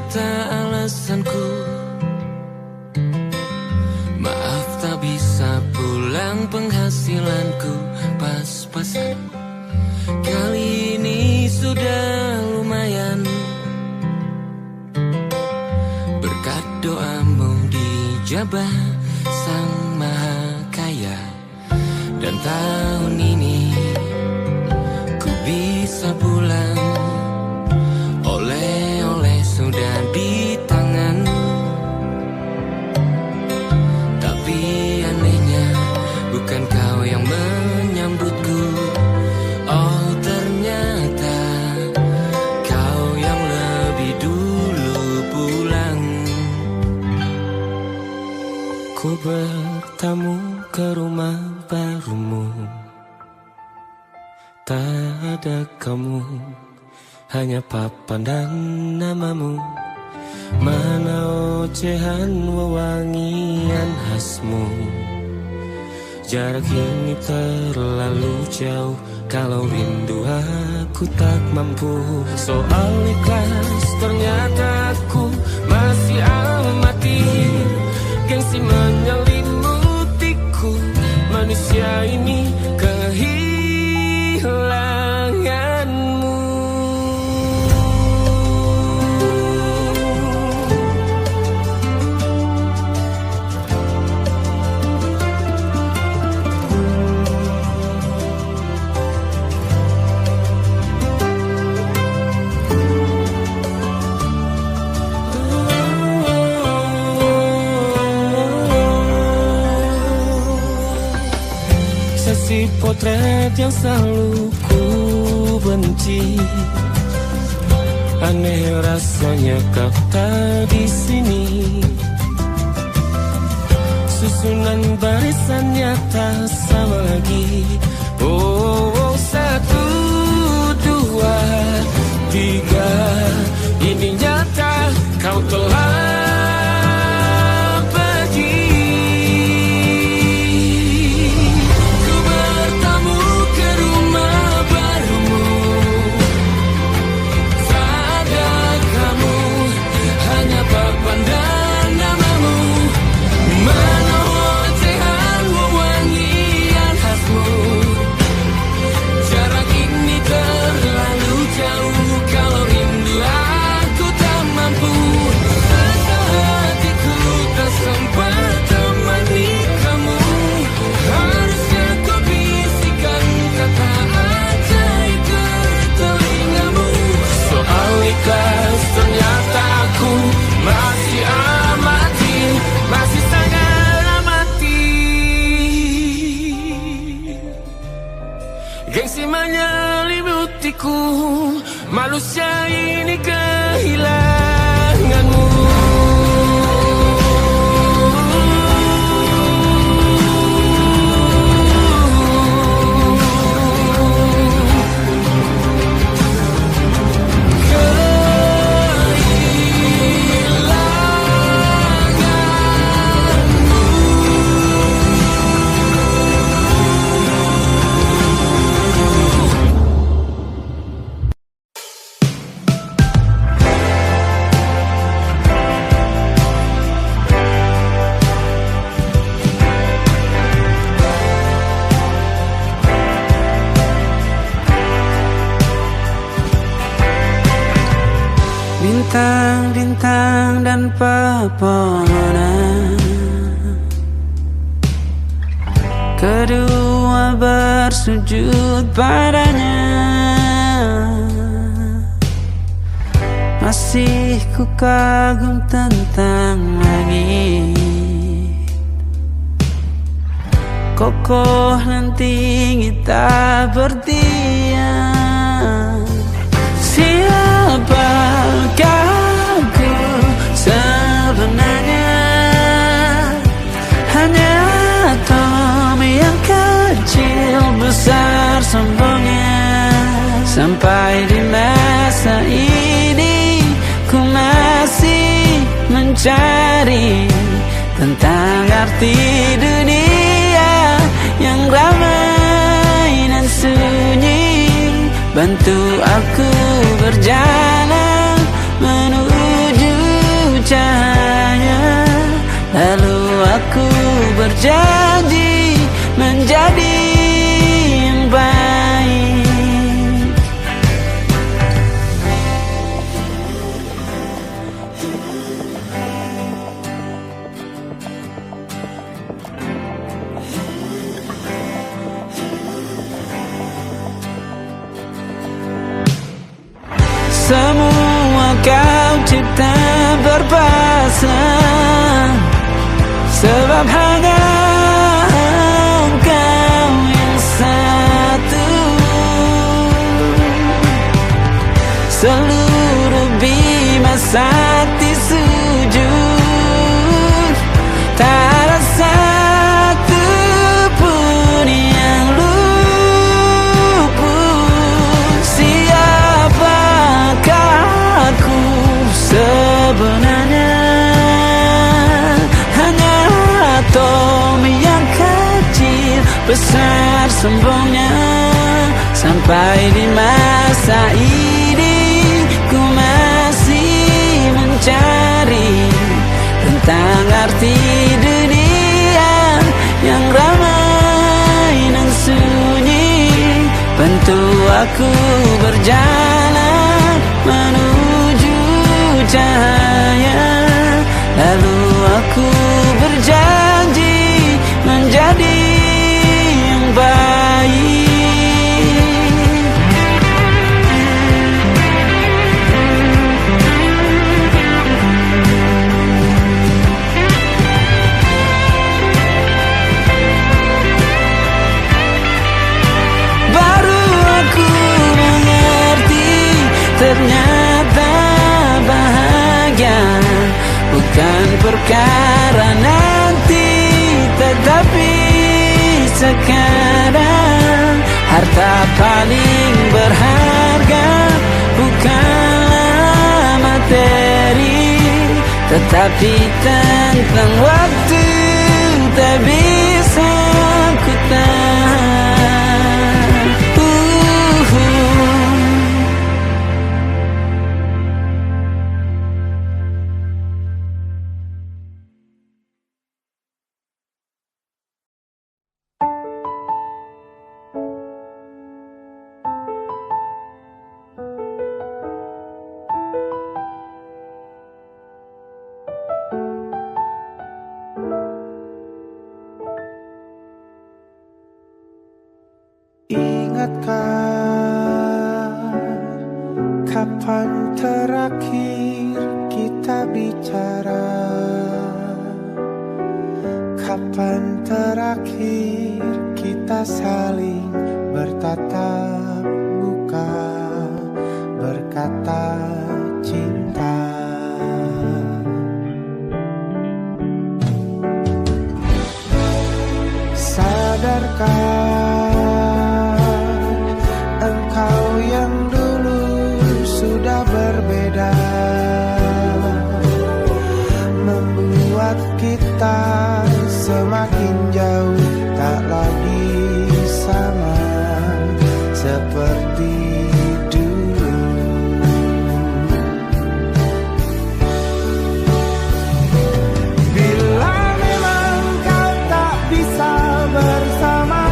ternyata alasanku. Maaf tak bisa pulang, penghasilanku pas-pasan. Kali ini sudah lumayan, berkat doamu dijabah Sang Maha Kaya. Dan tahun ini ku bisa pulang, oleh-oleh sudah di tangan. Tapi anehnya bukan kau yang menyambutku. Oh ternyata kau yang lebih dulu pulang. Ku bertamu ke rumah barumu, tak ada kamu, hanya papan dan namamu. Mana ocehan wewangian khasmu. Jarak ini terlalu jauh, kalau rindu aku tak mampu. Soal ikhlas ternyata aku masih amati. Gengsi menyelimutiku, manusia ini kehilanganmu. Sesi potret yang selalu ku benci, aneh rasanya kau tak di sini. Susunan barisannya tak sama lagi. Oh, 1, 2, 3, ini nyata kau telah ternyata aku masih amati, masih sangat amati. Gengsi menyelimutiku, manusia ini kehilanganmu. Bintang-bintang dan pepohonan, kedua bersujud padanya. Masih ku kagum tentang langit, kokoh dan tinggi tak berdiam. Siapakah ku sebenarnya? Hanya atom yang kecil besar sombongnya. Sampai di masa ini ku masih mencari tentang arti dunia yang ramai dan sunyi. Bantu aku berjalan menuju berjanji menjadi yang baik. Semua kau cipta berpasang, sebab hanya engkau yang satu. Seluruh bima sakti sujud, tak ada satu pun yang luput. Siapakah aku sebenarnya? Hanya atom yang kecil, besar sombongnya. Sampai di masa ini ku masih mencari tentang arti dunia yang ramai dan sunyi. Bantu aku berjalan menuju cahaya, lalu aku berjanji menjadi yang baik. Baru aku mengerti, ternyata bahagia bukan perkara nanti, tetapi sekarang. Harta paling berharga bukanlah materi, tetapi tentang waktu tak bisa ku tahan. Ingatkah kapan terakhir kita bicara? Kapan terakhir kita saling bertatap muka, berkata cinta? Sadarkah engkau yang dulu sudah berbeda, membuat kita semakin jauh, tak lagi sama seperti dulu. Bila memang kau tak bisa bersama,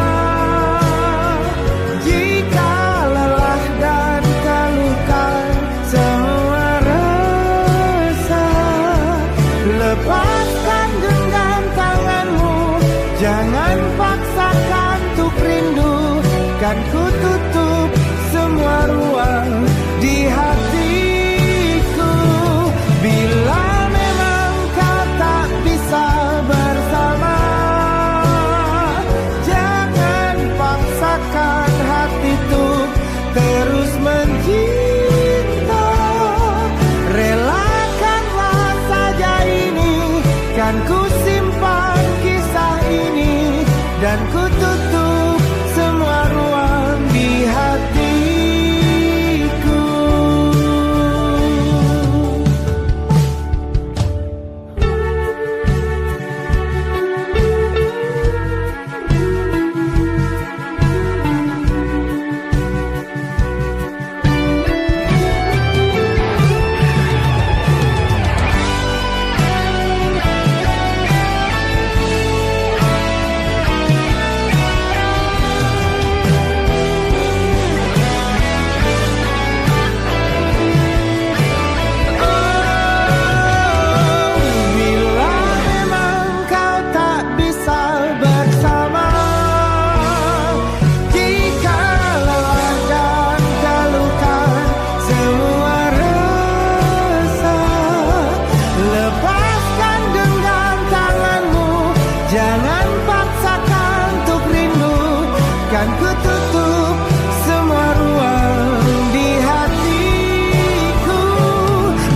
kan ku tutup semua ruang di hatiku.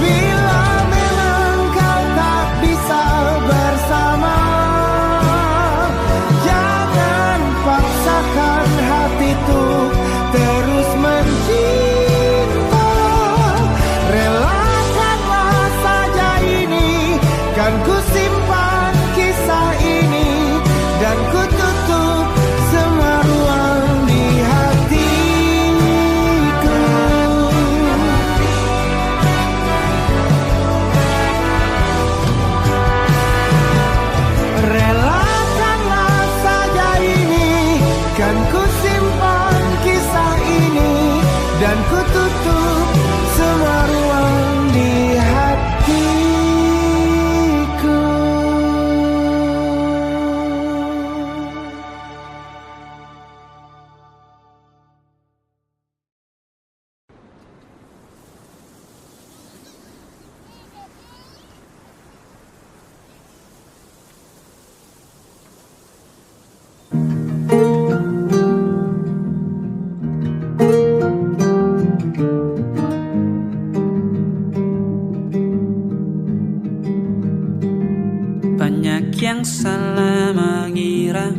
Bila memang kau tak bisa bersama, jangan paksakan hati tuh terus mencinta. Relakanlah saja ini, kan ku simpan kisah ini, dan ku tutup semua ruang di hatiku. Relakanlah saja ini, kan ku simpan kisah ini, dan ku tutup semua ruang di hatiku. Banyak yang salah mengira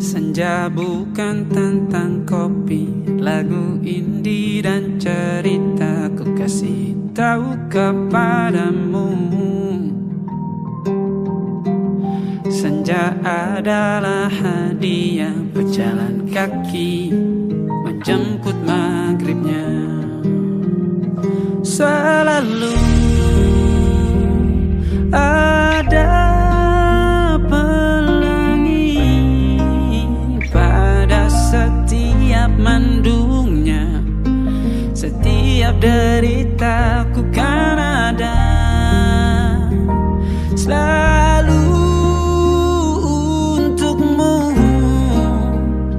senja bukan tentang kopi, lagu indie dan cerita. Ku kasih tahu kepadamu, senja adalah hadiah berjalan kaki menjemput maghribnya. Selalu ada pelangi pada setiap mendungnya. Setiap deritaku kan ada selalu untukmu,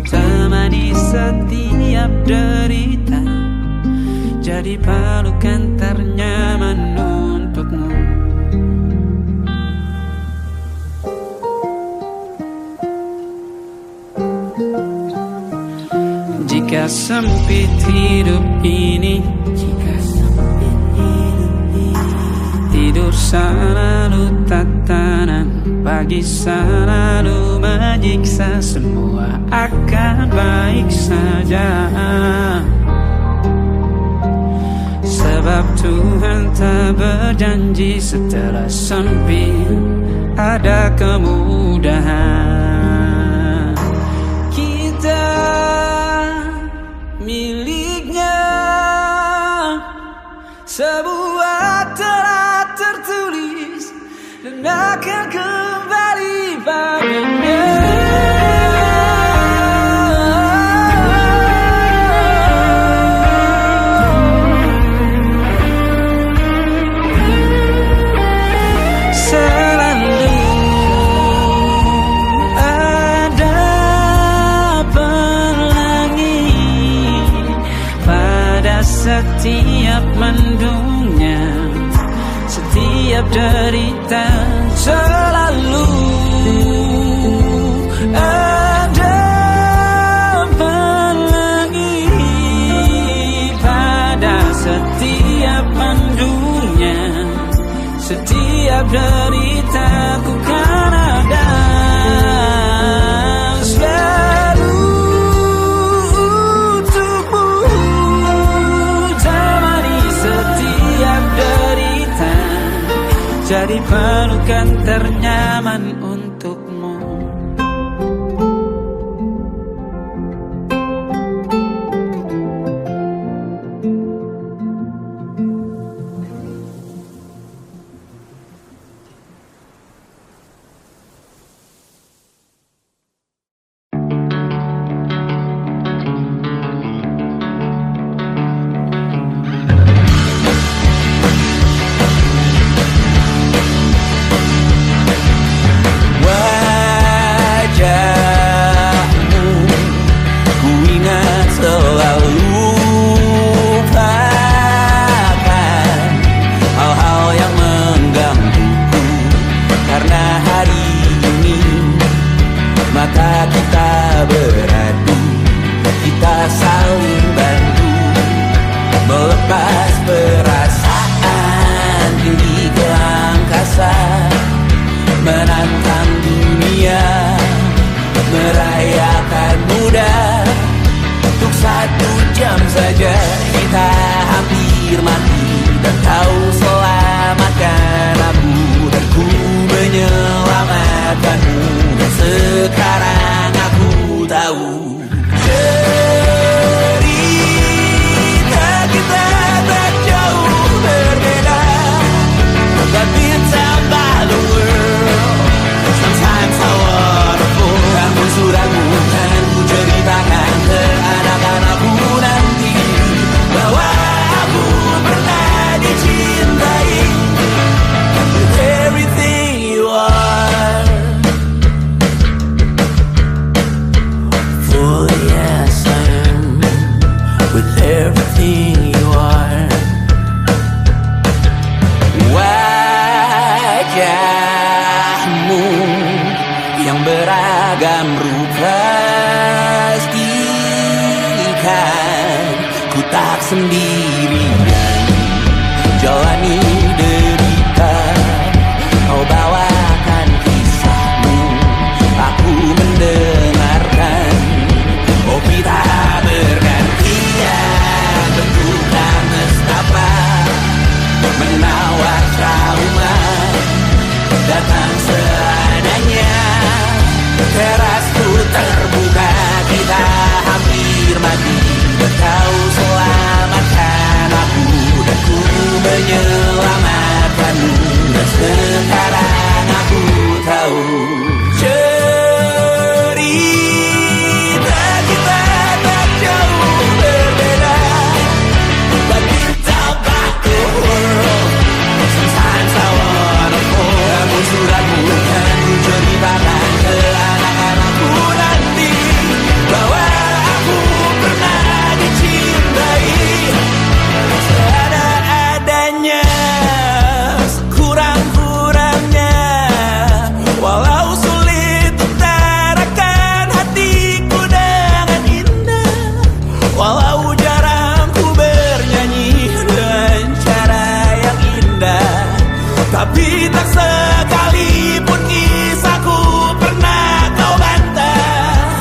temani setiap derita, jadi pelukan ternyaman untukmu. Jika sempit hidup ini, tidur selalu tatanan, pagi selalu menyiksa, semua akan baik saja. Sebab Tuhan tak berjanji setelah sempit ada kemudahan. Kita miliknya, sebuah telah tertulis dan akan kembali padanya. Setiap mendungnya, setiap derita, selalu ada pelangi pada setiap mendungnya. Setiap derita ku kan ada selalu untukmu, temani setiap derita, jadi pelukan ternyaman untukmu. wajahmu yang beragam rupa, pastikan ku tak sendirian jalani derita. Kau bawakan kisahmu, aku mendengarkan. Oh kita bergantian bentuk dan nestapa, menawar trauma datang seadanya. Terasku terbuka, kita hampir mati. Kau selamatkan aku dan ku menyelamatkanmu. Dan sekarang aku tahu cerita kita tak jauh berbeda. But you talk about the world, sometimes I wanna fall. Namun suratmu kan ku ceritakan ke anak-anakku nanti bahwa aku pernah dicintai seadanya, sekurang-kurangnya. Walau sulit utarakan hatiku dengan indah, walau jarang ku bernyanyi dengan cara yang indah, tapi tak sekalipun kisahku pernah kau bantah.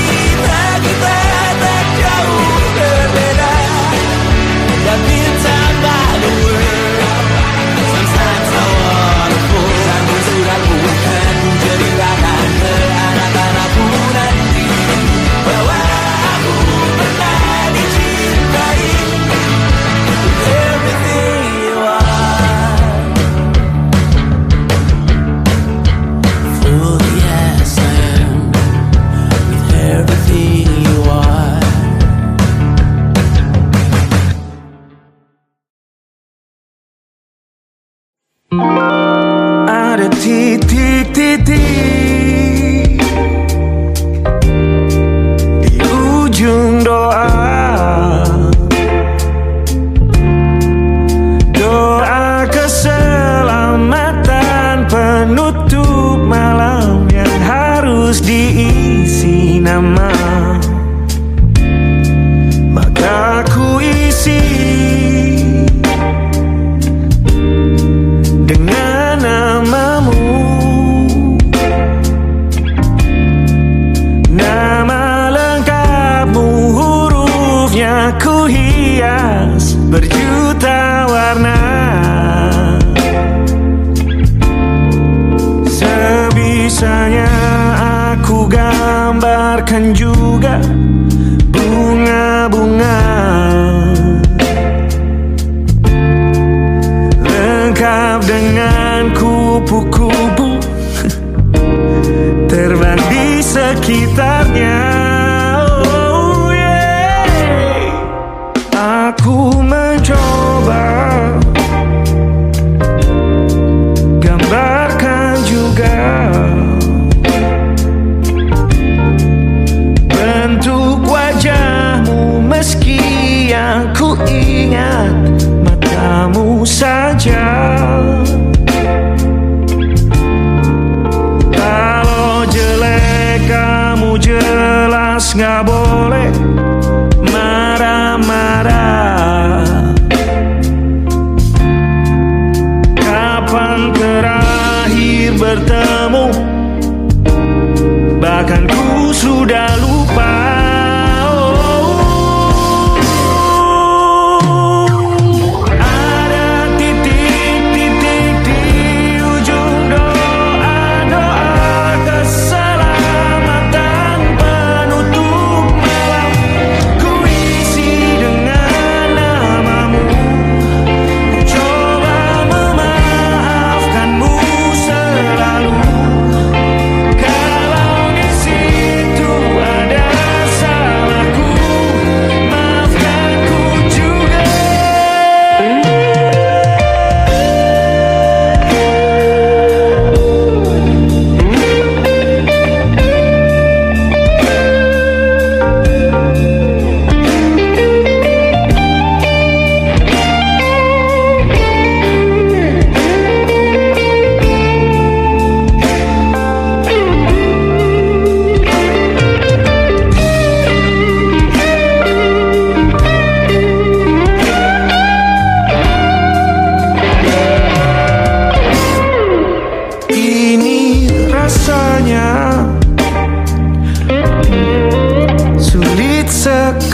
Cerita kita tak jauh berbeda, but it's about the world. Sometimes I wanna fall. Namun suratmu kan ku ceritakan ke anak-anakku nanti bahwa aku pernah dicintai. Everything you are, fully as I am, with everything you are. Ada titik-titik di ujung doa, doa keselamatan penutup malam yang harus diisi nama. Maka ku isi dengan namamu, nama lengkapmu, hurufnya ku hias berjuta warna. Sebisanya aku gambarkan juga bunga-bunga lengkap dengan kupu-kupu terbang di sekitarnya. Oh yeah. Aku mencoba gambarkan juga bentuk wajahmu, meski yang ku ingat matamu saja. Kalau jelek kamu jelas gak boleh marah-marah. Kapan terakhir bertemu, bahkan ku sudah lupa.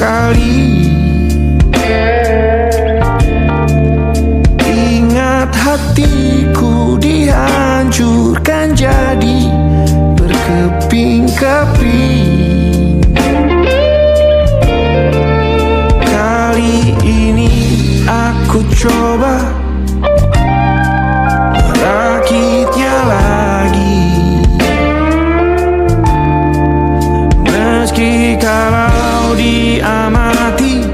kali. Ingat hatiku dihancurkan jadi berkeping-keping. Kali ini aku coba merakitnya lagi. Meski kalau diamati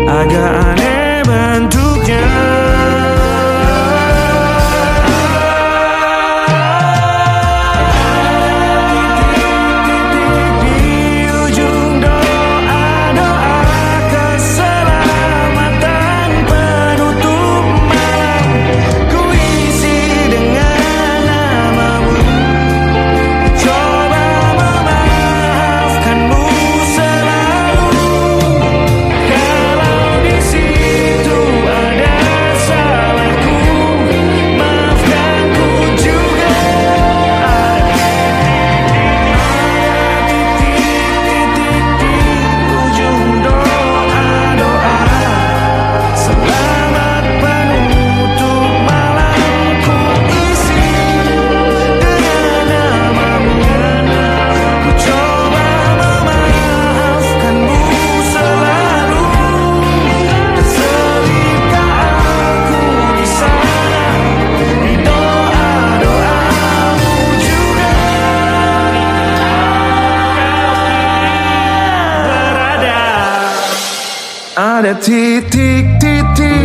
agak aneh bentuknya. Ada titik-titik.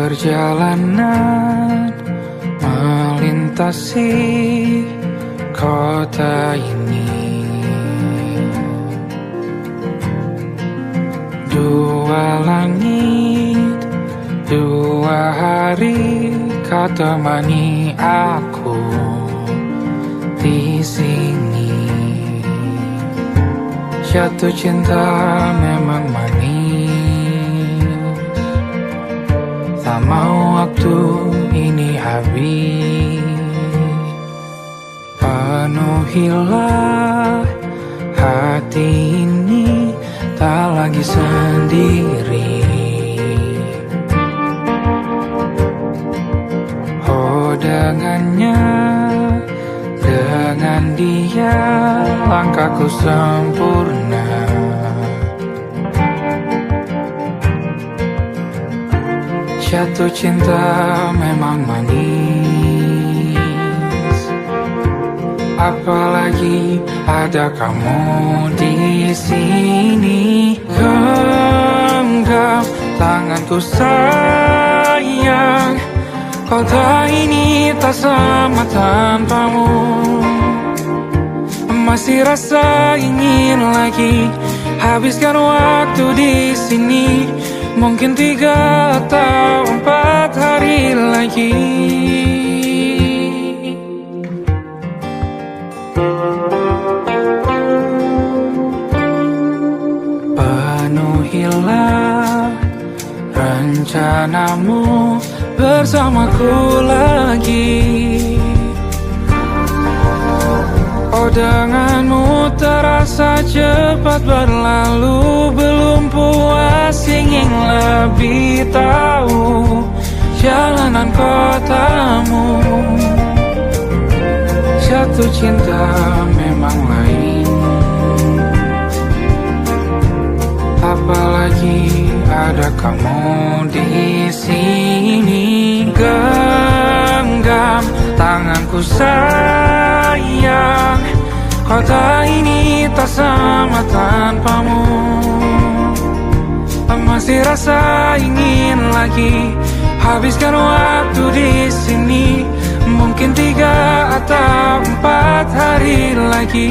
Perjalanan melintasi kota ini, dua langit, dua hari kau temani aku di sini. Jatuh cinta memang manis, tak mau waktu ini habis. Penuhilah hati ini, tak lagi sendiri. Oh dengannya, dengan dia langkahku sempurna. Jatuh cinta memang manis, apalagi ada kamu di sini. Genggam tanganku sayang, kota ini tak sama tanpamu. Masih rasa ingin lagi habiskan waktu di sini. Mungkin 3 atau 4 hari lagi. Penuhilah rencanamu bersamaku lagi. Oh denganmu terasa cepat berlalu, belum puas ingin lebih tahu jalanan kotamu. Jatuh cinta memang lain, apalagi ada kamu di sini. Genggam tanganku sayang, kota ini tak sama tanpamu. Masih rasa ingin lagi habiskan waktu di sini. Mungkin 3 atau 4 hari lagi.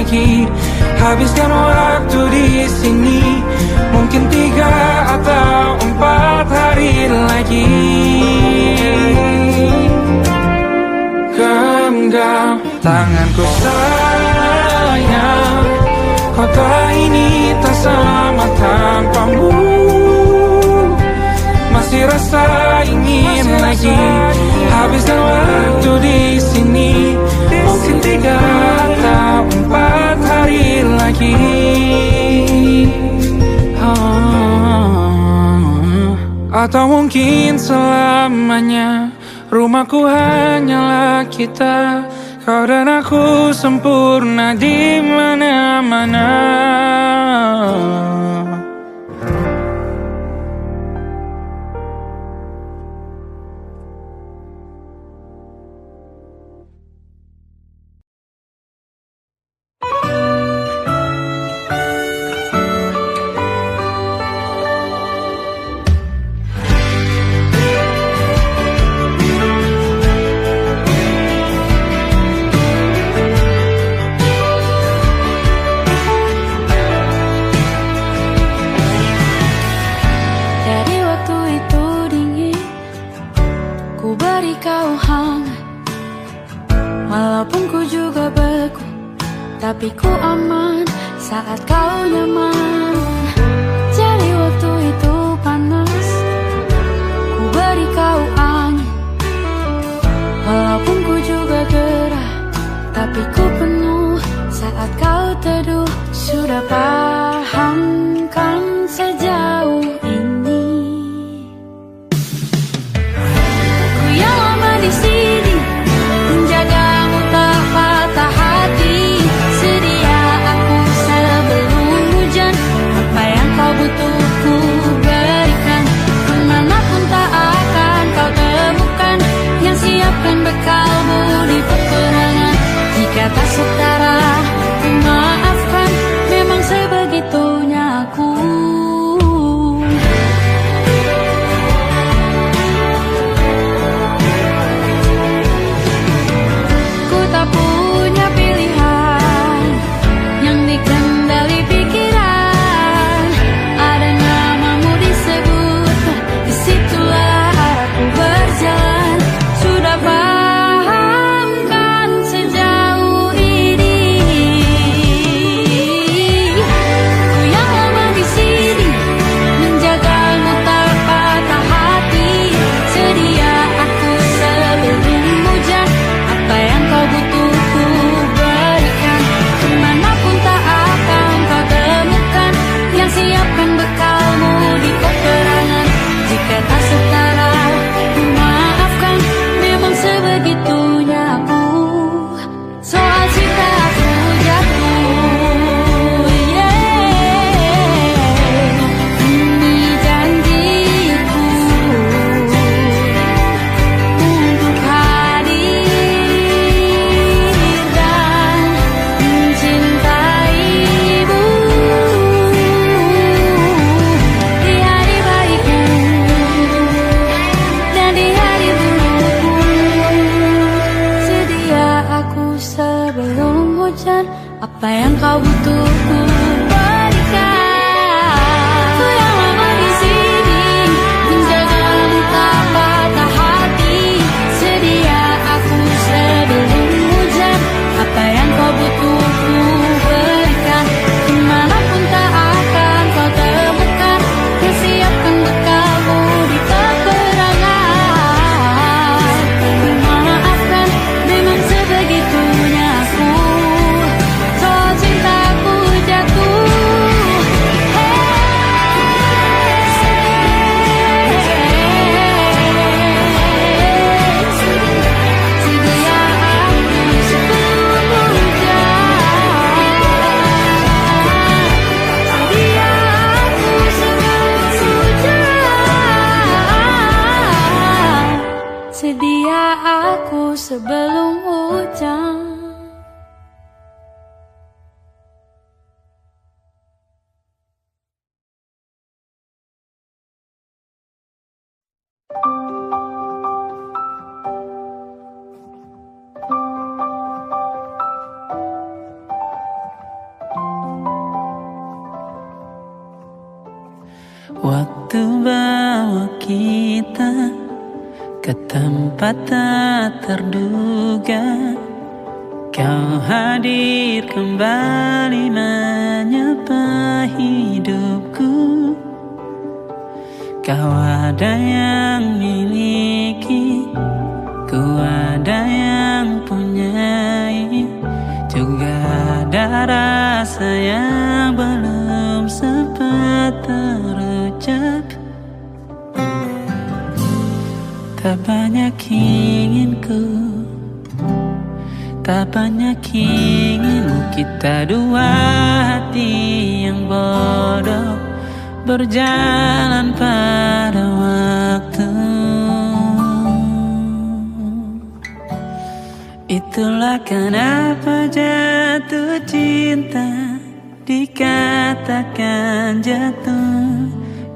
lagi. Habiskan waktu di sini, mungkin 3 atau 4 hari lagi. Genggam tanganku sayang, kota ini tak sama tanpamu. Masih rasa ingin lagi. Habiskan waktu di sini, mungkin 3 atau 4 hari lagi. Atau mungkin selamanya. Rumahku hanyalah kita, kau dan aku sempurna di mana-mana. Tapi ku aman saat kau nyaman. Jadi waktu itu panas, ku beri kau angin. Walaupun ku juga gerah, tapi ku penuh saat kau teduh. Sudah paham kan sejauh ini. Ku yang lama di sini, menjagamu tak patah hati. Ku berikan kemanapun tak akan kau temukan yang siapkan bekalmu di peperangan. Jika tak setara, ku maafkan. Memang sebegitunya aku. Ku tak punya pilihan yang dikendali pikiran. Apa yang kau butuh ku berikan. Ku yang lama di sini, menjagamu tak patah hati. Sedia aku sebelum hujan. Apa yang kau butuh ku berikan. Kemanapun tak akan kau temukan yang siapkan bekalmu di peperangan. Ku maafkan, memang sebegitunya aku. Cintaku jatuh. Waktu bawa kita ke tempat tak terduga, kau hadir kembali menyapa hidupku. Kau ada yang miliki, ku ada yang punyai, juga ada rasa yang belum sempat terucap. Tak banyak inginku, tak banyak inginmu, kita dua hati yang bodoh berjalan pada waktu. Itulah kenapa jatuh cinta dikatakan jatuh,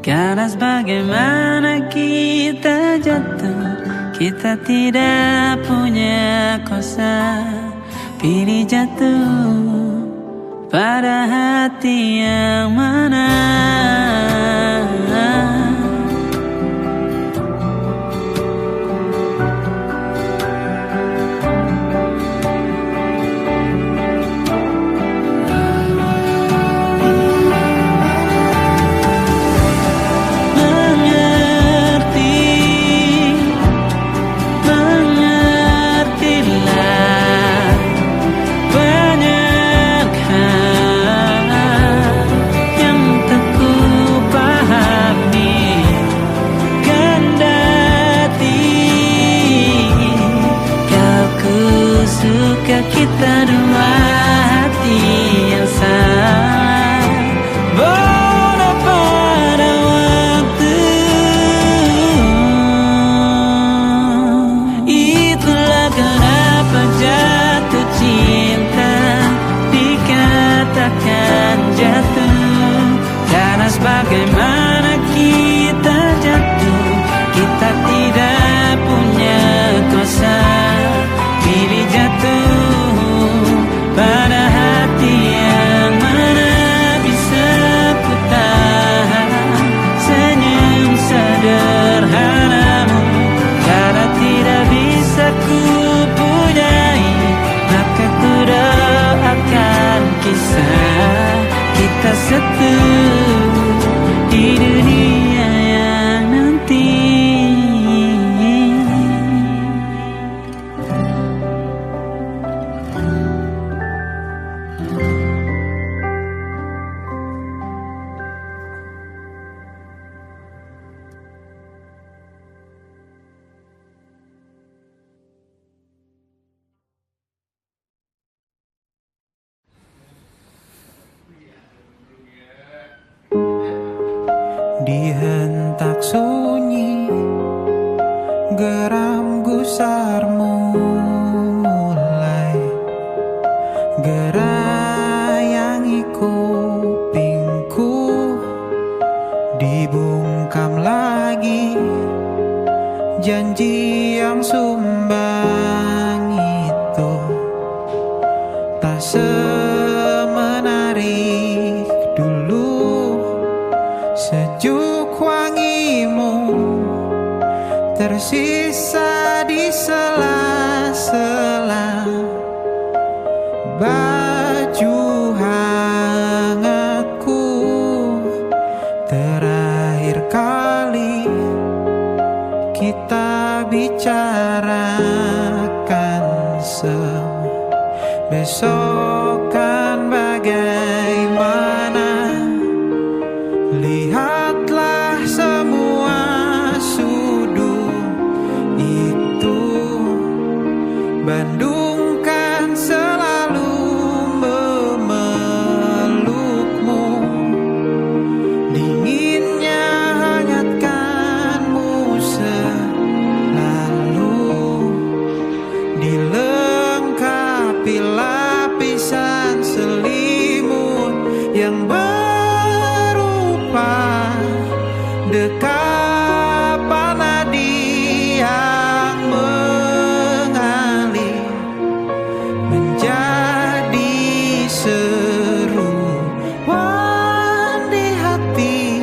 karena sebagaimana kita jatuh, kita tidak punya kuasa. Pilih jatuh pada hati yang mana. Kita dua hati yang sama, bodoh pada waktu. Itulah kenapa jatuh cinta dikatakan jatuh, karena sebagaimana kita jatuh, kita tidak punya kuasa. Pilih jatuh pada hati yang mana, bisa ku tahan senyum sederhanamu. Karena tidak bisa ku punyai, maka ku doakan kisah kita satu di dunia yang nanti. Dihentak sunyi, geram gusarmu mulai gerayangi kupingku. Dibungkam lagi janji yang sumbang itu, tak semenarik dulu. Sejuk wangimu tersisa di sela-sela baju hangatku. Terakhir kali kita bicarakan semua, besok kan bagaimana. Lihatlah semua sudut itu, Bandung kan selalu memelukmu. Dinginnya hangatkanmu selalu, dilengkapi lapisan selimut yang dekapan nadi yang mengalir menjadi seruan di hati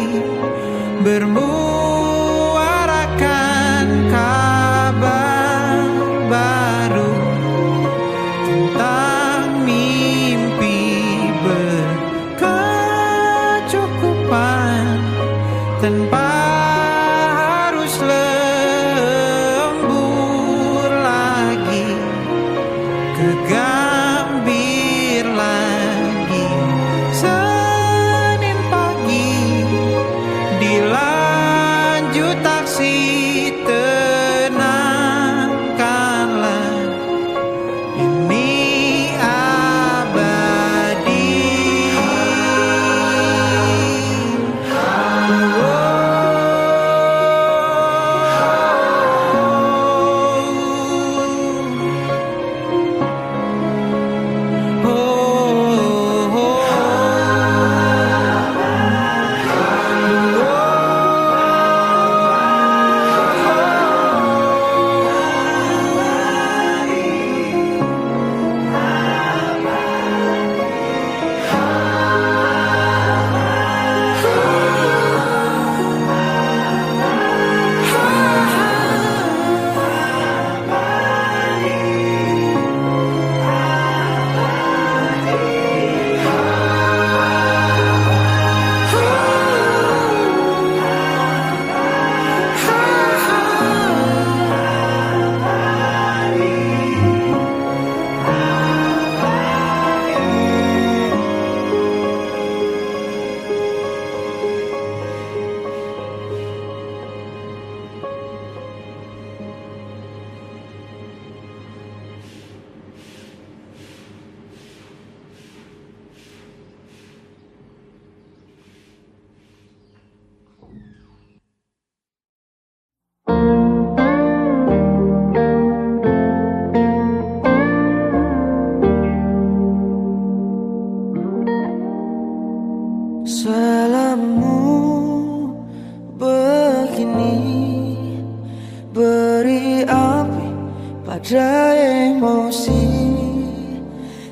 ada emosi,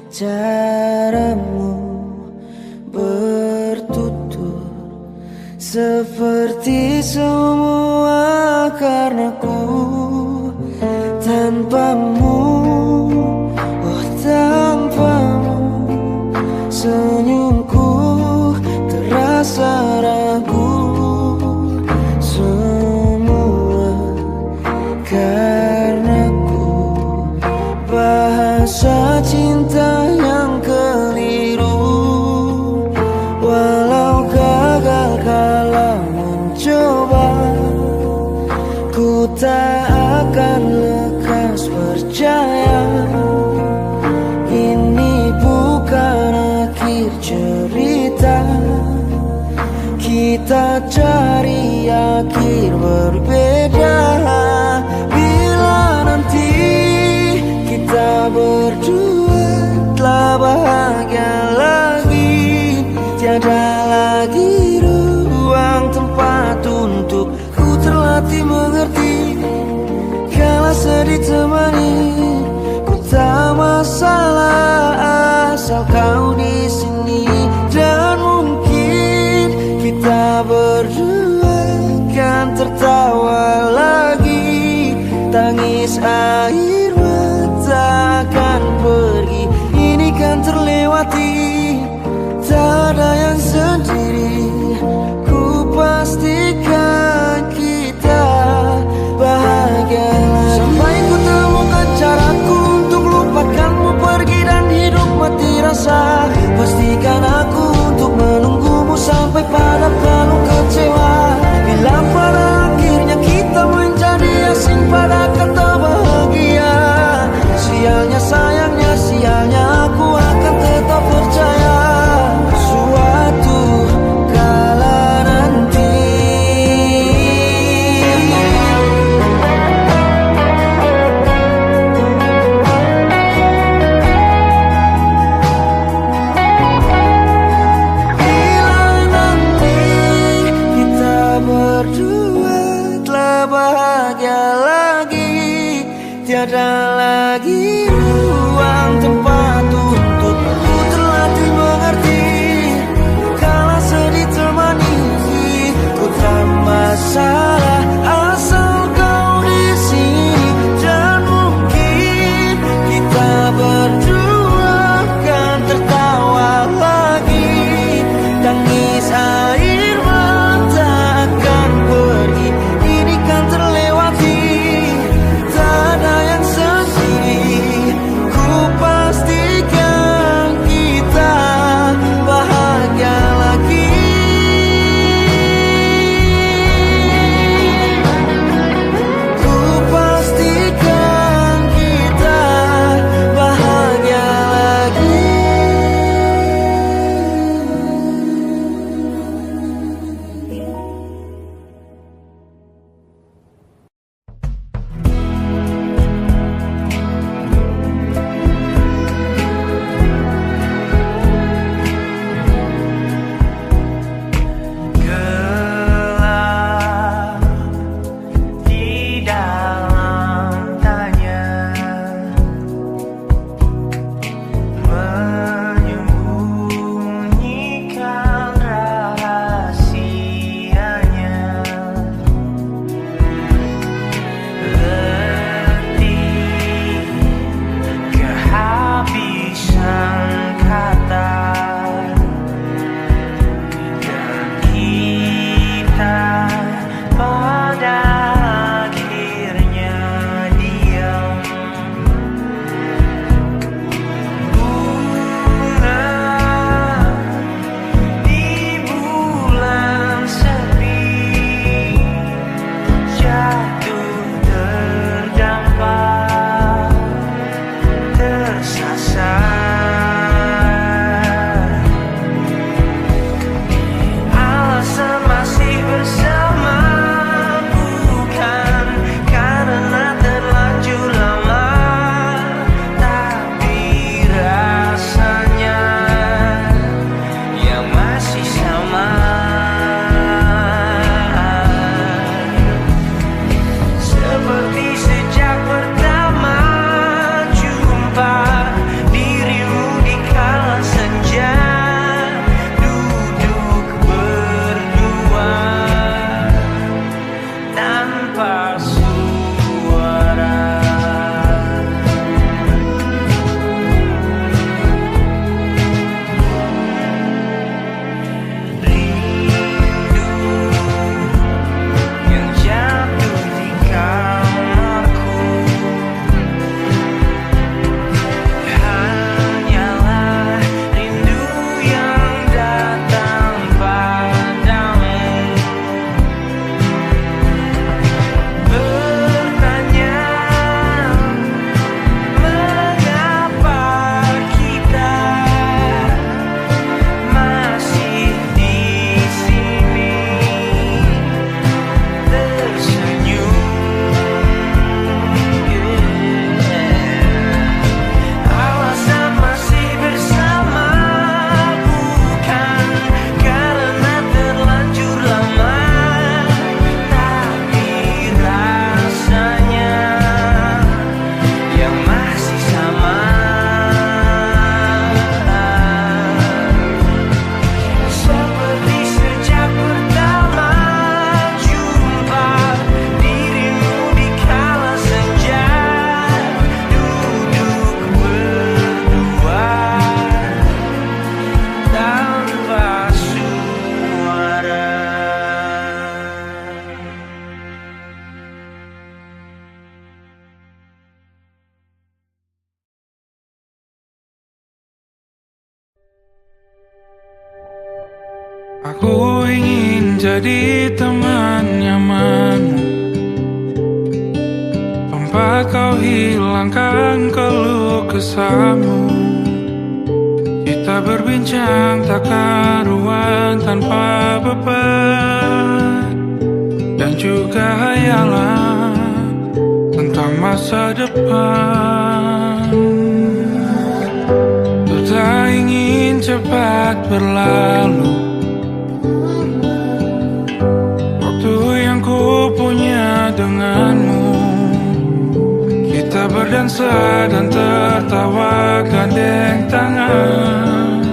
caramu bertutur seperti semua karena ku tanpamu, oh tanpamu senyumku terasa ragu. Semua karena ku bahasa cinta yang keliru. Walau gagal kalau mencoba, ku tak akan lekas percaya. Ini bukan akhir cerita, kita cari akhir berbeda. Bila nanti kita berdua telah bahagia lagi, tiada lagi ruang tempat untuk ku terlatih mengerti. Kala sedih temani, ku tak masalah asal kau di sini. Dan mungkin kita berdua kan tertawa lagi, tangis air mata akan pergi. Ini kan terlewati, tak ada yang sendiri. Ku pastikan kita bahagia lagi. Sampai ku temukan caraku untuk lupakanmu pergi dan hidup mati rasa. Aku ingin jadi teman nyamanmu, tempat kau hilangkan keluh kesahmu. Kita berbincang tak karuan tanpa beban, dan juga hayalan tentang masa depan. Ku tak ingin cepat berlalu waktu yang ku punya denganmu. Kita berdansa dan tertawa gandeng tangan,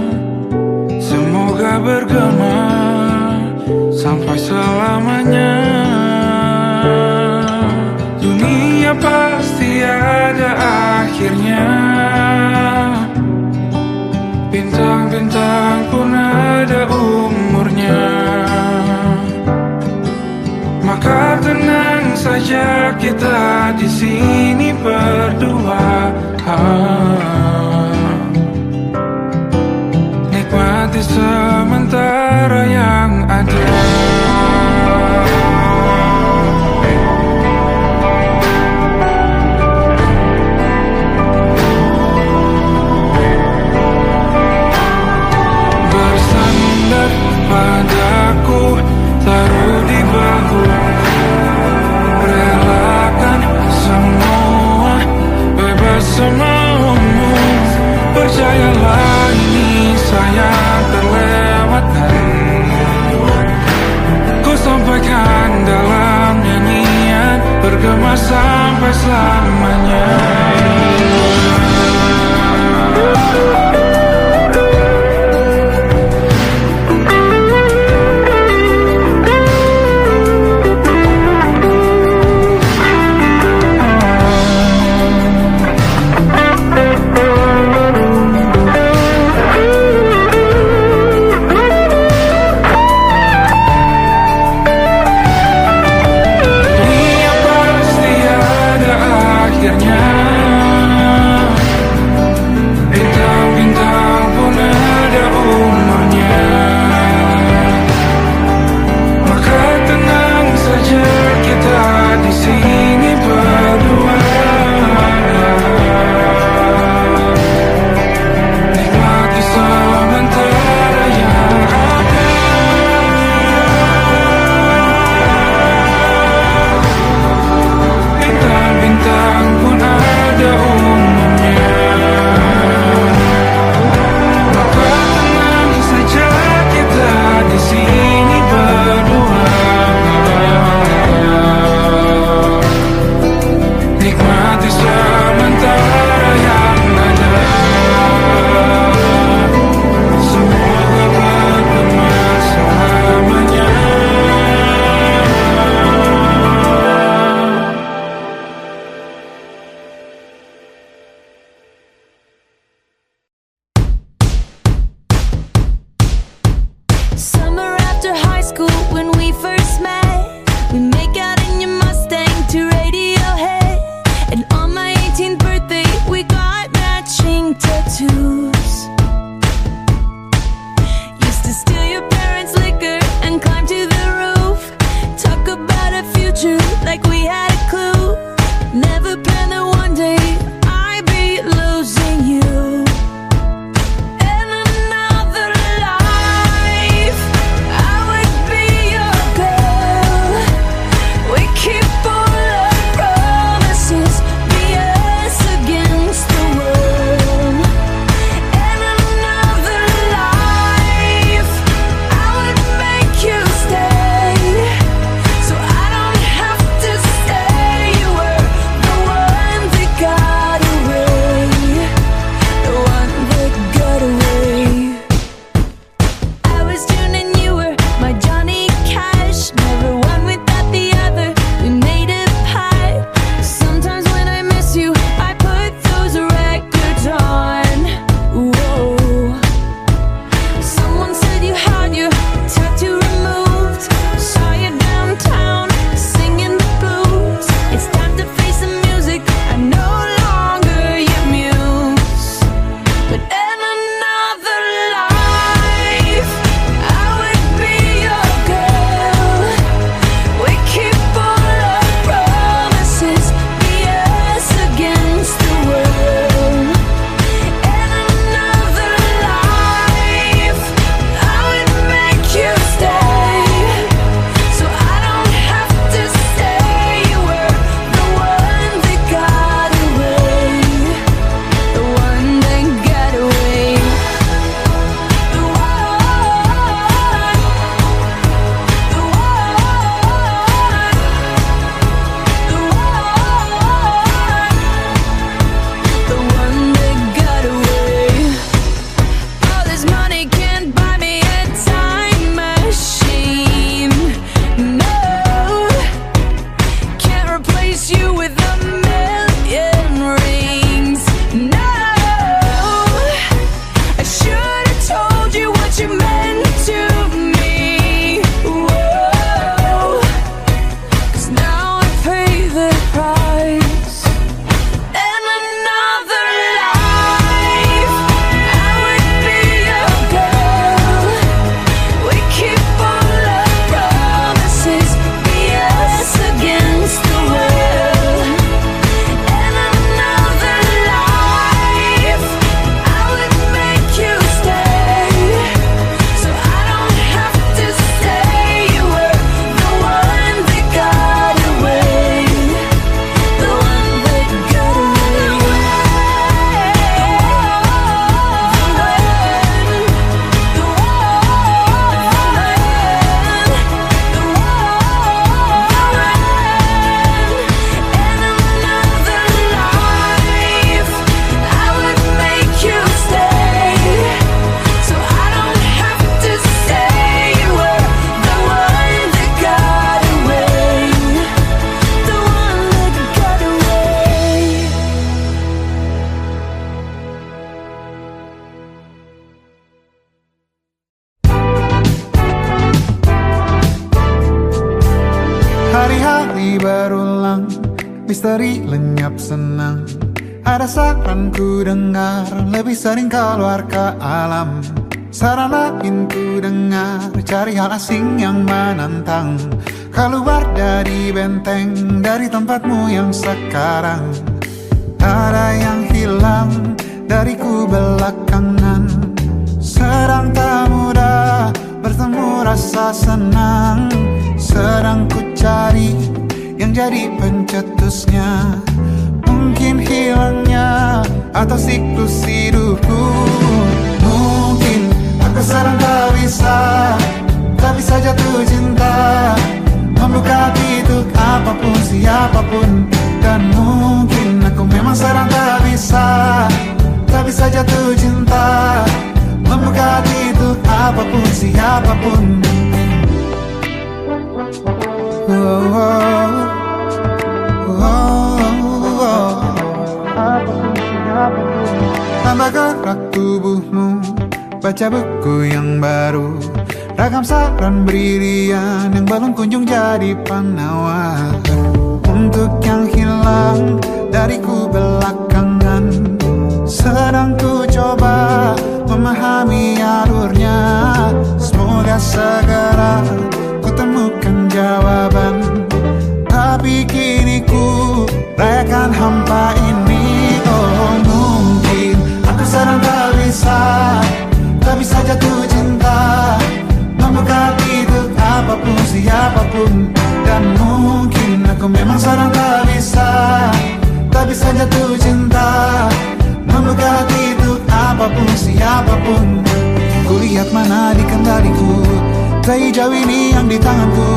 semoga bergema sampai selamanya. Dunia pasti ada akhirnya, bintang-bintang pun ada umurnya. Maka tenang saja kita di sini berdua, nikmati sementara yang ada. Bersandar padaku, taruh di bahu, relakan semua, bebas semaumu. Percayalah ini sayang terlewatkan, ku sampaikan dalam nyanyian, bergema sampai selamanya. Dunia pasti ada akhirnya, misteri lenyap senang. Ada saran ku dengar, lebih sering keluar ke alam. Saran lain ku dengar, cari hal asing yang menantang. Keluar dari benteng, dari tempatmu yang sekarang. Ada yang hilang dariku belakangan. Sedang tak mudah bertemu rasa senang. Sedang ku cari yang jadi pencetusnya. Mungkin hilangnya atau siklus hidupku. Mungkin aku sedang tak bisa jatuh cinta, membuka hati untuk apapun siapapun. Dan mungkin aku memang sedang tak bisa jatuh cinta, membuka hati untuk apapun siapapun. Tambah gerak tubuhmu, baca buku yang baru. Ragam saran brilian yang belum kunjung jadi penawar. Untuk yang hilang dariku belakangan, sedang ku coba memahami alurnya. Semoga segera ku temukan jawaban. Tapi kini ku rayakan hampa ini. Oh, mungkin aku sedang tak bisa jatuh cinta, membuka hati untuk apapun siapapun. Dan mungkin aku memang sedang tak bisa jatuh cinta, membuka hati untuk apapun siapapun. Kulihat mana di kendaliku, sejauh ini yang di tanganku.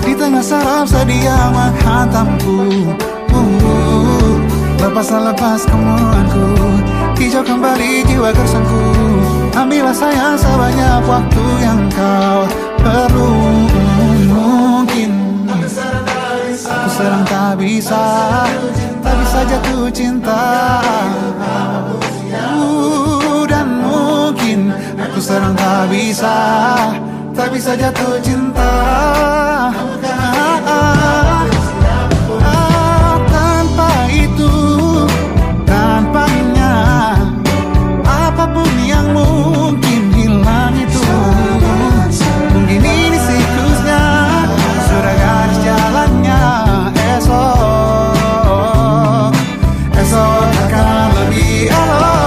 Di tengah saraf sedia menghantamku. Lepas kemuanku, hijau kembali jiwa gersangku. Ambillah sayang sebanyak waktu yang kau perlu. Mungkin aku sedang tak bisa jatuh cinta. Dan mungkin aku sedang tak bisa jatuh cinta. Tanpa itu, tanpanya, apapun yang mungkin hilang itu. Mungkin ini siklusnya, sudah garis jalannya. Esok akan lebih elok.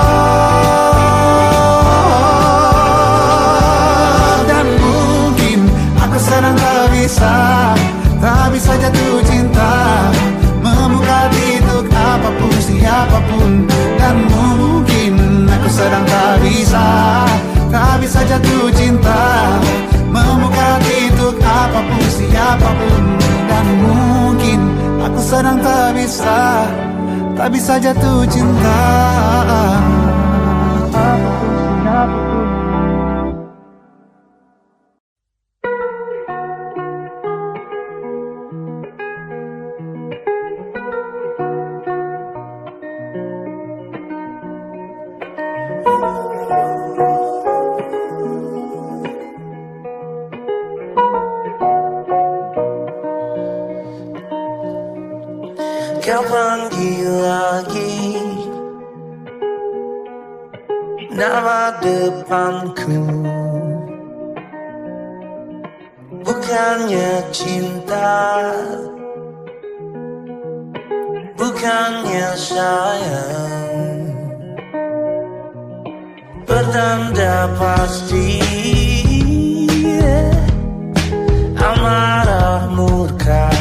Dan mungkin aku sedang tak bisa jatuh cinta, membuka hati untuk apapun siapapun. Dan mungkin aku sedang tak bisa jatuh cinta, membuka hati untuk apapun siapapun. Dan mungkin aku sedang tak bisa jatuh cinta. Kau panggil lagi nama depanku. Bukannya cinta, bukannya sayang, pertanda pasti amarah murka.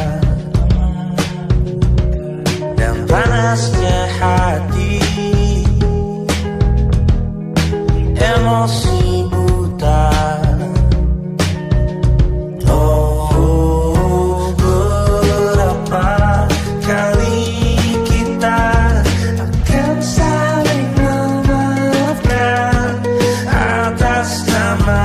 Panasnya hati, emosi buta. Oh, berapa kali kita akan saling memaafkan atas nama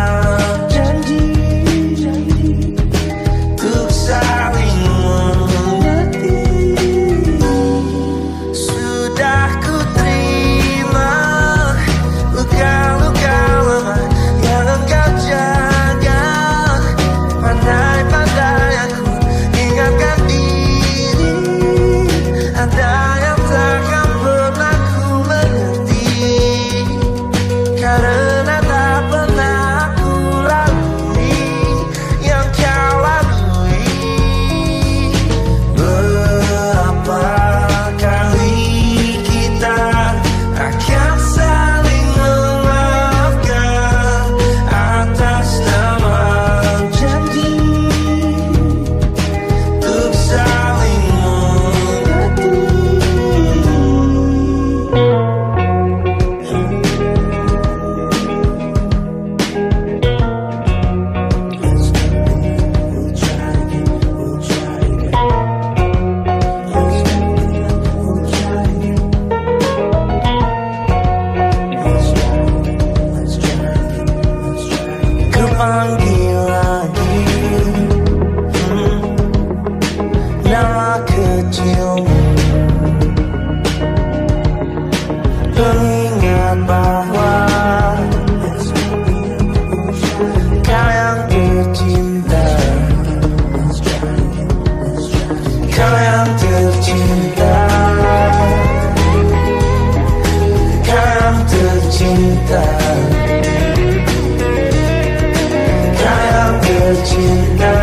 tercinta,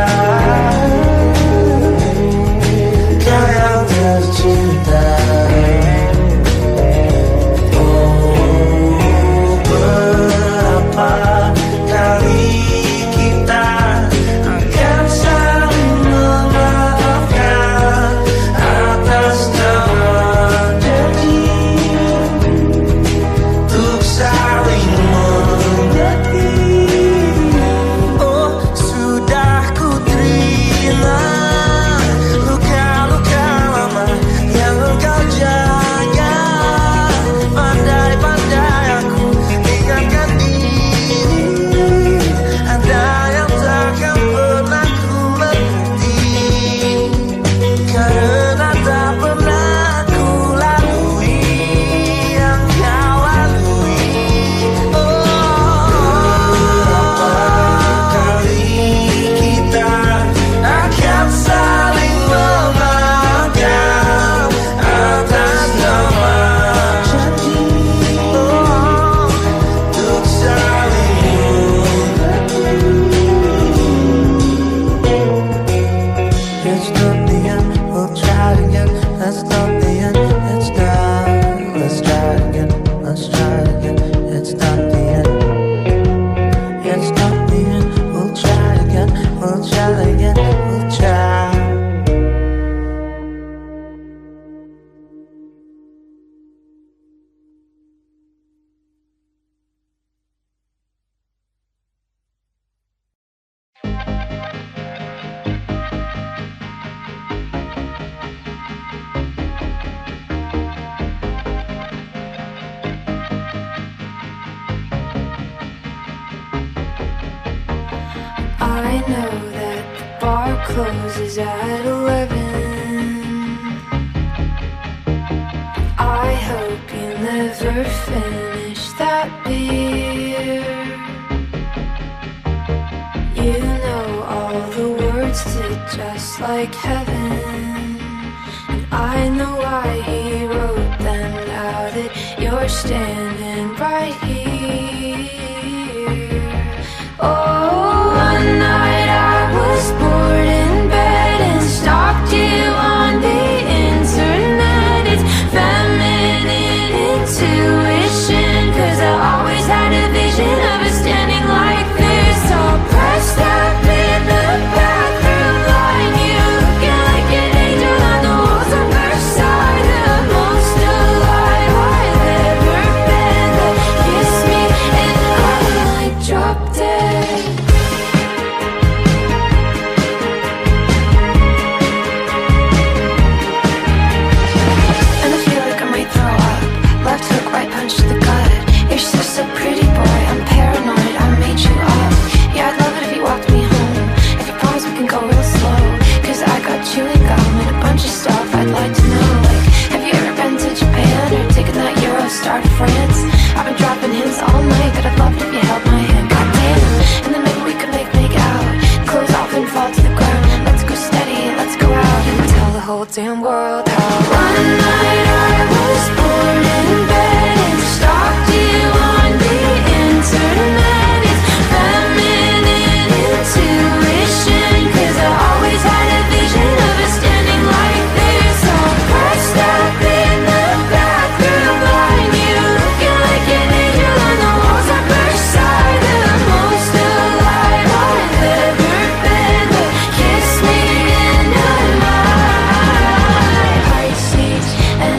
kau yang tercinta. Oh, berapa kali kita akan saling memaafkan atas nama janji untuk saling mengerti. Oh, sudah ku terima luka-luka lama yang engkau jaga. Pandai-pandai aku ingatkan diri, ada yang takkan pernah ku mengerti, karena tak pernah ku lalui yang kau lalui. Berapa kali kita akan saling memaafkan atas nama janji untuk saling mengerti. It's not the end, we'll try it again. That's not the end, it's done. Let's try it again, let's try it again. It's not the end, it's not the end. We'll try it again, we'll try it again, we'll try. I know that the bar closes at 11. I hope you never finish that beer. You know all the words to Just Like Heaven, and I know why he wrote them now that you're standing right here. Oh, one night I was bored in bed and stalked you on the internet. It's feminine intuition, 'cause I always had a vision of us standing like this, all pressed up in the bathroom line. You looking like an angel on the walls of Versailles, the most alive I've ever been. But kiss me and I might drop dead. And I feel like I might throw up. Left hook, right punch to the gut. You're just a pretty boy, I'm paranoid, I made you up. Yeah, I'd love it if you walked me home. If you promise we can go real slow, 'cause I got chewing gum and a bunch of stuff I'd like to know. Like, have you ever been to Japan or taken that Eurostar to France? I've been dropping hints all night that I'd love it if you held my hand. Goddamn, and then maybe we could make out. Clothes off and fall to the ground. Let's go steady, let's go out and tell the whole damn world how one night I was bored in bed and stalked you on the internet. It's feminine intuition, 'cause I always had a vision of us standing like this, all pressed up in the bathroom line. You looking like an angel on the walls of Versailles, the most alive I've ever been. But kiss me and I might. High seats and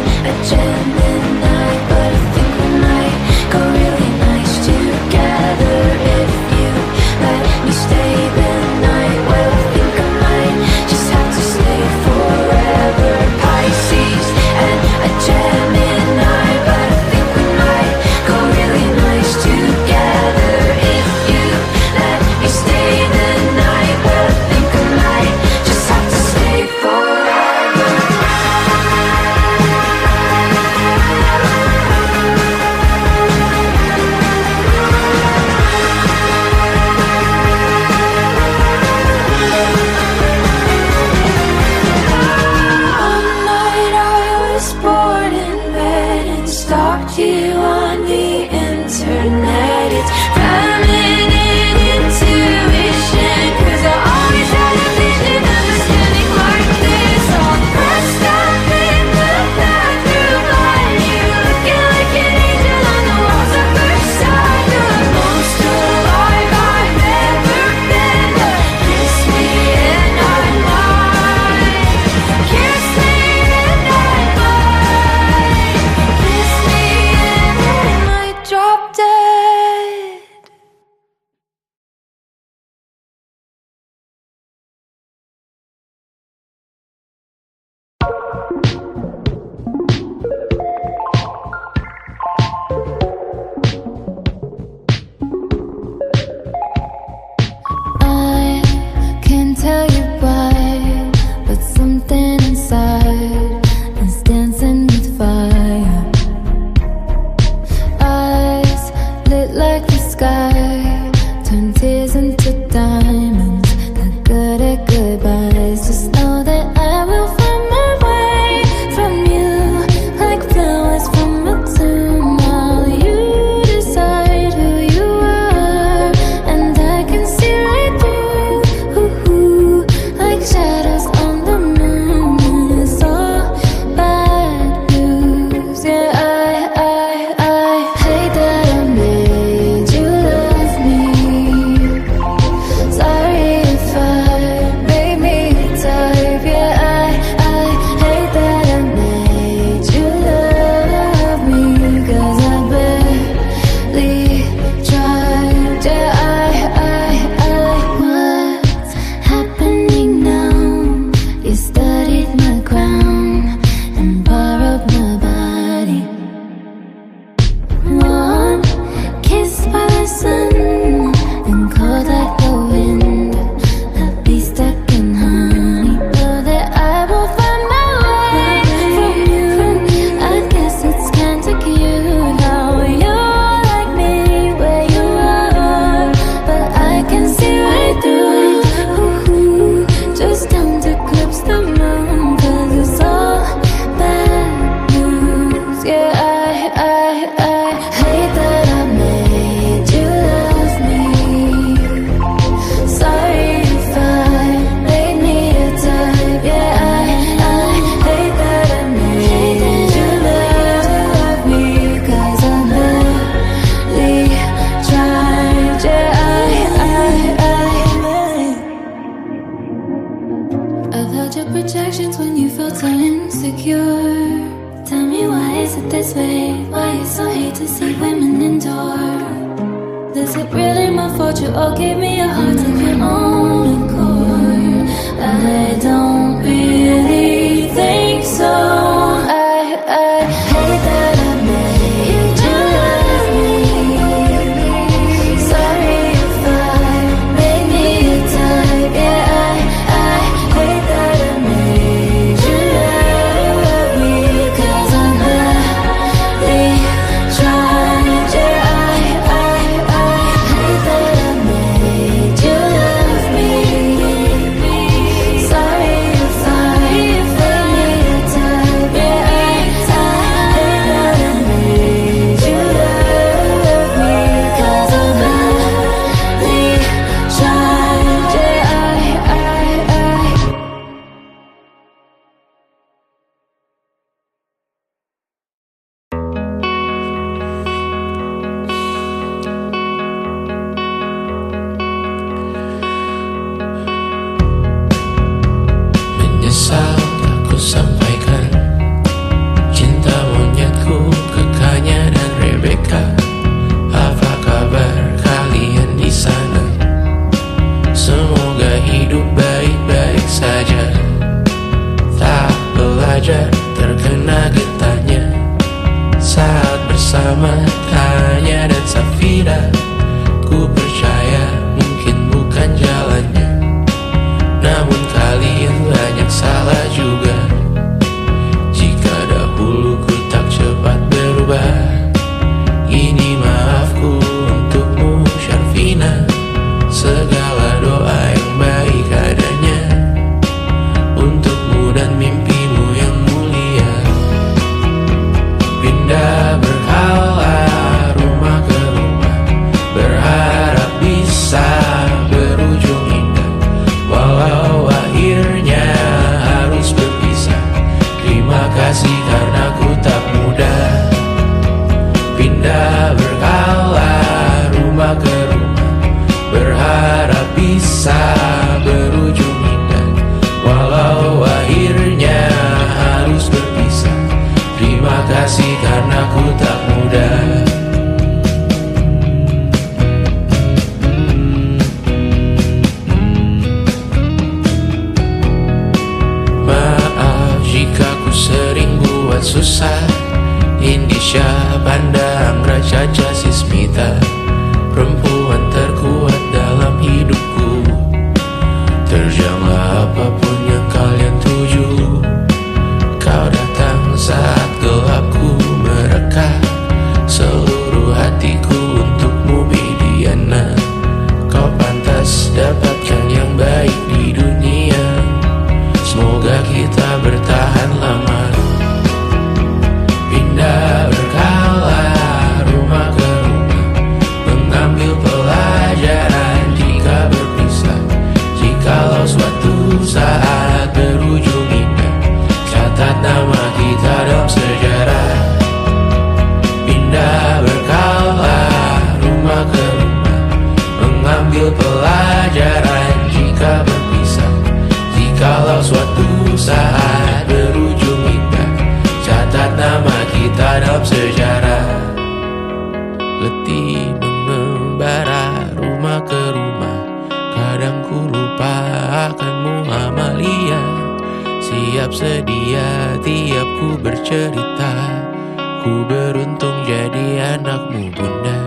hate to see women endure. Is it really my fault you all gave me a heart of your own accord? I don't really think so. I hate that I made you love me. Sorry if I made me a type. Yeah, I hate that I made you love me. 'Cause I'm badly trying. Yeah, I hate that I made you love me. Sorry if I made me a type. Yeah, I hate that I made you love me. 'Cause I'm badly trying. Yeah, Menyesal tak ku sampaikan cinta monyetku ke Kanya dan Rebecca. Apa kabar kalian di sana? Semoga hidup baik-baik saja. Tak belajar terkena getahnya saat bersama Kanya dan Safira. Ku percaya mungkin bukan jalannya, namun kalian banyak salah juga. Jika dahulu ku tak cepat berubah, ini maafku untukmu Syarfina. Segala doa yang baik adanya untukmu dan mimpimu yang mulia. Pindah berkala rumah ke rumah, berharap bisa berujung indah. Walau akhirnya harus berpisah, terima kasih karena ku tak mudah. Pindah berkala rumah ke rumah, berharap bisa berujung indah. Walau akhirnya harus berpisah, terima kasih karena ku tak mudah. Maaf jika ku sering buat susah. Indisha, Banda, Anggra, Caca, Sismita, perempuan terkuat dalam hidupku. Terjanglah apapun yang kalian tuju. Kau datang saat gelapku mereka. Seluruh hatiku untukmu Bidiana. Kau pantas dapatkan yang baik di dunia. Semoga kita bertahan lama. Pindah berkala rumah ke rumah, mengambil pelajaran jika berpisah. Jikalau suatu saat berujung indah, catat nama kita dalam sejarah. Pindah berkala rumah ke rumah, mengambil pelajaran jika berpisah. Jikalau suatu saat berujung indah, catat nama kita dalam sejarah. Letih mengembara rumah ke rumah, kadang ku lupa akanmu Amalia. Siap sedia tiap ku bercerita, ku beruntung jadi anakmu bunda.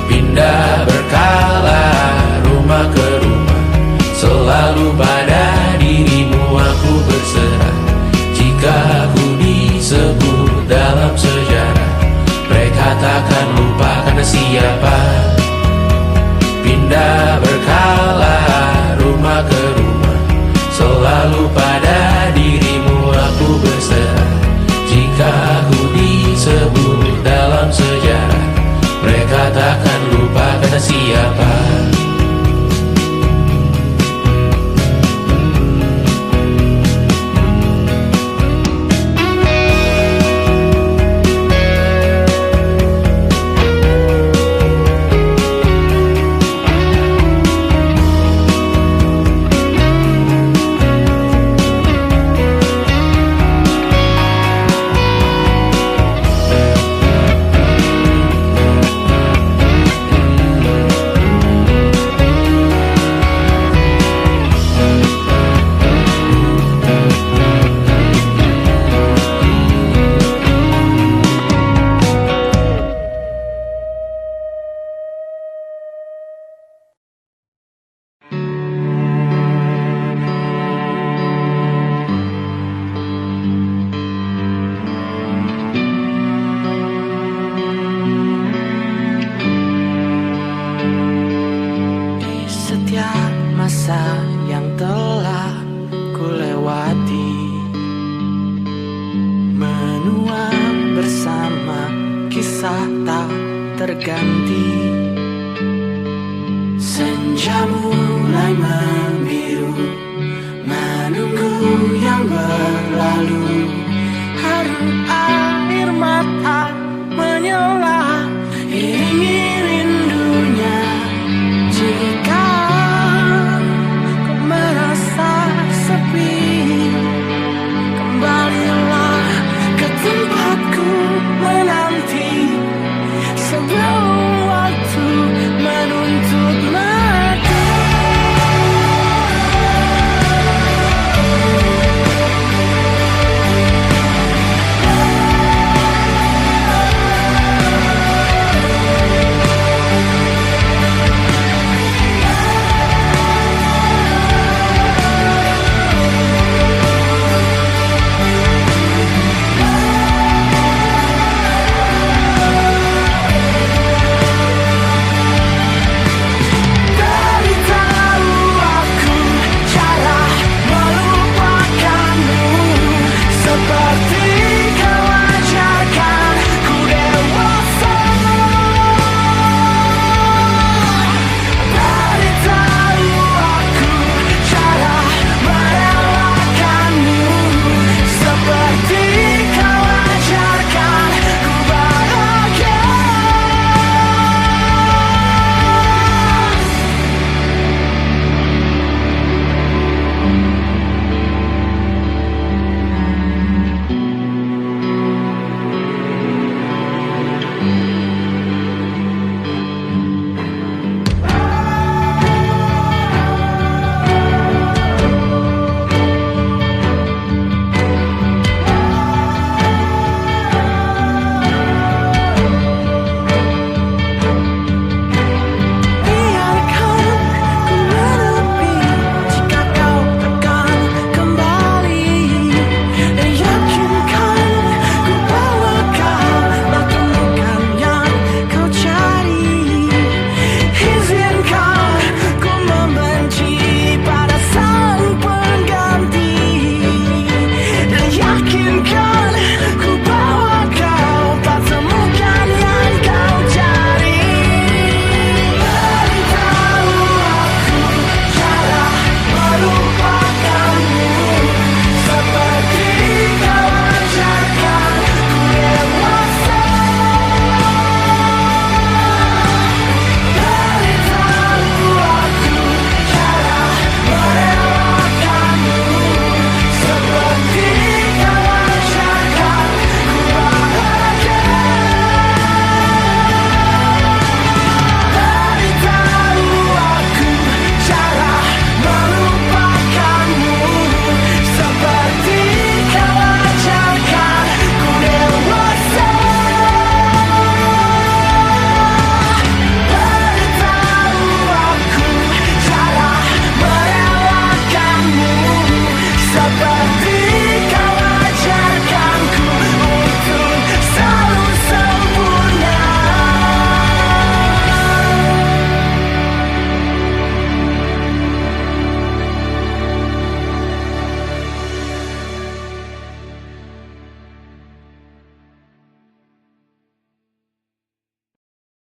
Pindah berkala rumah ke rumah, selalu pada dirimu aku berserah. Jika aku disebut dalam sejarah, mereka takkan lupa karena siapa. Pindah berkala rumah ke rumah, selalu pada dirimu aku berserah. Jika aku disebut dalam sejarah, mereka takkan lupa kata siapa. masa yang telah kulewati, menua bersama kisah tak terganti. Senja mulai membiru, menunggu yang berlalu. Haru